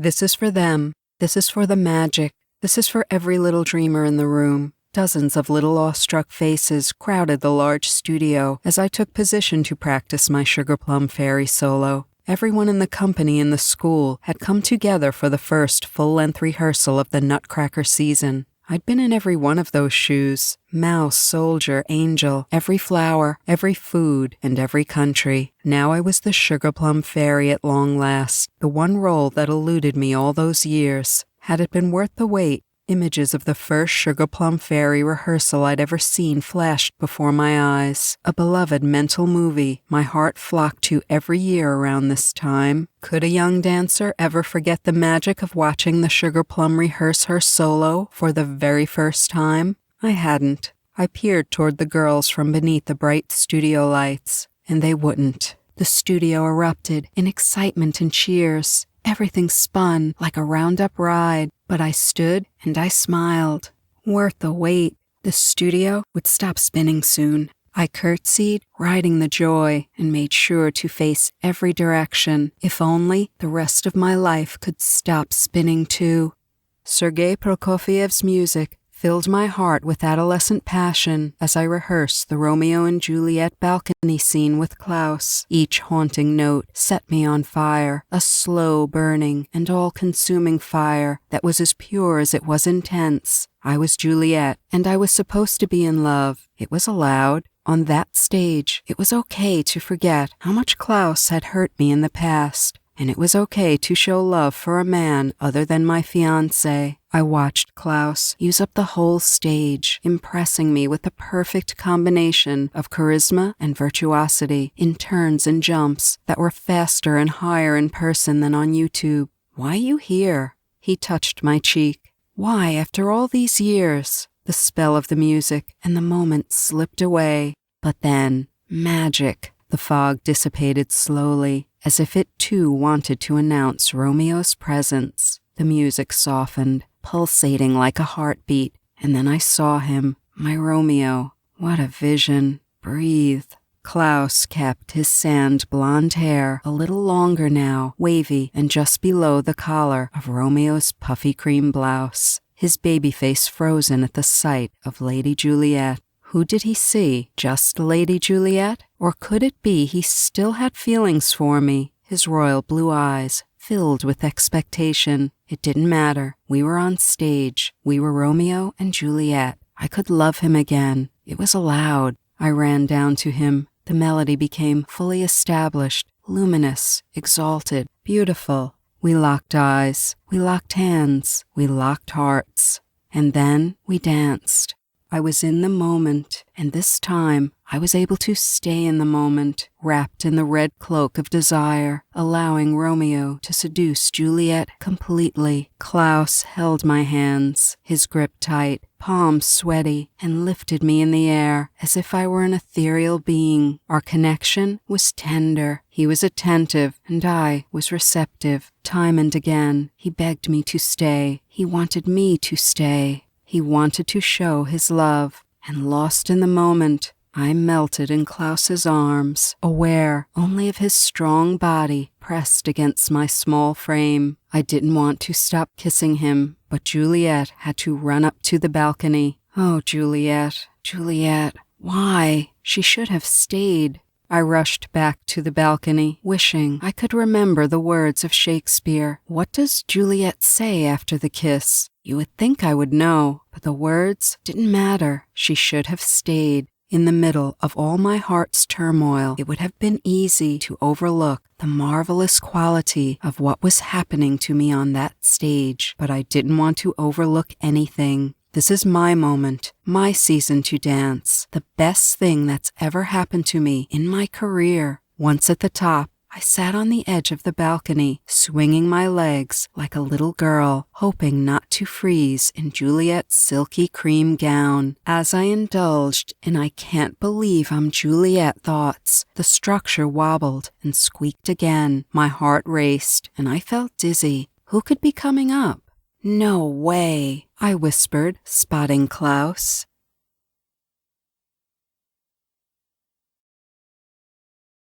This is for them. This is for the magic. This is for every little dreamer in the room. Dozens of little awestruck faces crowded the large studio as I took position to practice my Sugar Plum Fairy solo. Everyone in the company in the school had come together for the first full-length rehearsal of the Nutcracker season. I'd been in every one of those shoes. Mouse, soldier, angel, every flower, every food, and every country. Now I was the Sugar Plum Fairy at long last, the one role that eluded me all those years. Had it been worth the wait, images of the first Sugar Plum Fairy rehearsal I'd ever seen flashed before my eyes. A beloved mental movie my heart flocked to every year around this time. Could a young dancer ever forget the magic of watching the Sugar Plum rehearse her solo for the very first time? I hadn't. I peered toward the girls from beneath the bright studio lights, and they wouldn't. The studio erupted in excitement and cheers. Everything spun like a roundup ride, but I stood and I smiled. Worth the wait. The studio would stop spinning soon. I curtsied, riding the joy, and made sure to face every direction. If only the rest of my life could stop spinning too. Sergei Prokofiev's music filled my heart with adolescent passion as I rehearsed the Romeo and Juliet balcony scene with Klaus. Each haunting note set me on fire, a slow burning and all-consuming fire that was as pure as it was intense. I was Juliet, and I was supposed to be in love. It was allowed. On that stage, it was okay to forget how much Klaus had hurt me in the past. And it was okay to show love for a man other than my fiancé. I watched Klaus use up the whole stage, impressing me with the perfect combination of charisma and virtuosity in turns and jumps that were faster and higher in person than on YouTube. "Why you here?" He touched my cheek. "Why, after all these years?" The spell of the music and the moment slipped away. But then, magic. The fog dissipated slowly, as if it too wanted to announce Romeo's presence. The music softened, pulsating like a heartbeat, and then I saw him, my Romeo. What a vision. Breathe. Klaus kept his sand blonde hair a little longer now, wavy and just below the collar of Romeo's puffy cream blouse. His baby face frozen at the sight of Lady Juliet. Who did he see? Just Lady Juliet? Or could it be he still had feelings for me? His royal blue eyes filled with expectation. It didn't matter. We were on stage. We were Romeo and Juliet. I could love him again. It was allowed. I ran down to him. The melody became fully established, luminous, exalted, beautiful. We locked eyes. We locked hands. We locked hearts. And then we danced. I was in the moment, and this time I was able to stay in the moment, wrapped in the red cloak of desire, allowing Romeo to seduce Juliet completely. Klaus held my hands, his grip tight, palms sweaty, and lifted me in the air as if I were an ethereal being. Our connection was tender. He was attentive, and I was receptive. Time and again, he begged me to stay. He wanted me to stay. He wanted to show his love, and lost in the moment, I melted in Klaus's arms, aware only of his strong body pressed against my small frame. I didn't want to stop kissing him, but Juliet had to run up to the balcony. Oh, Juliet, Juliet, why? She should have stayed. I rushed back to the balcony, wishing I could remember the words of Shakespeare. What does Juliet say after the kiss? You would think I would know, but the words didn't matter. She should have stayed. In the middle of all my heart's turmoil, it would have been easy to overlook the marvelous quality of what was happening to me on that stage, but I didn't want to overlook anything. This is my moment, my season to dance, the best thing that's ever happened to me in my career. Once at the top, I sat on the edge of the balcony, swinging my legs like a little girl, hoping not to freeze in Juliet's silky cream gown. As I indulged in "I can't believe I'm Juliet" thoughts, the structure wobbled and squeaked again. My heart raced, and I felt dizzy. Who could be coming up? "No way," I whispered, spotting Klaus.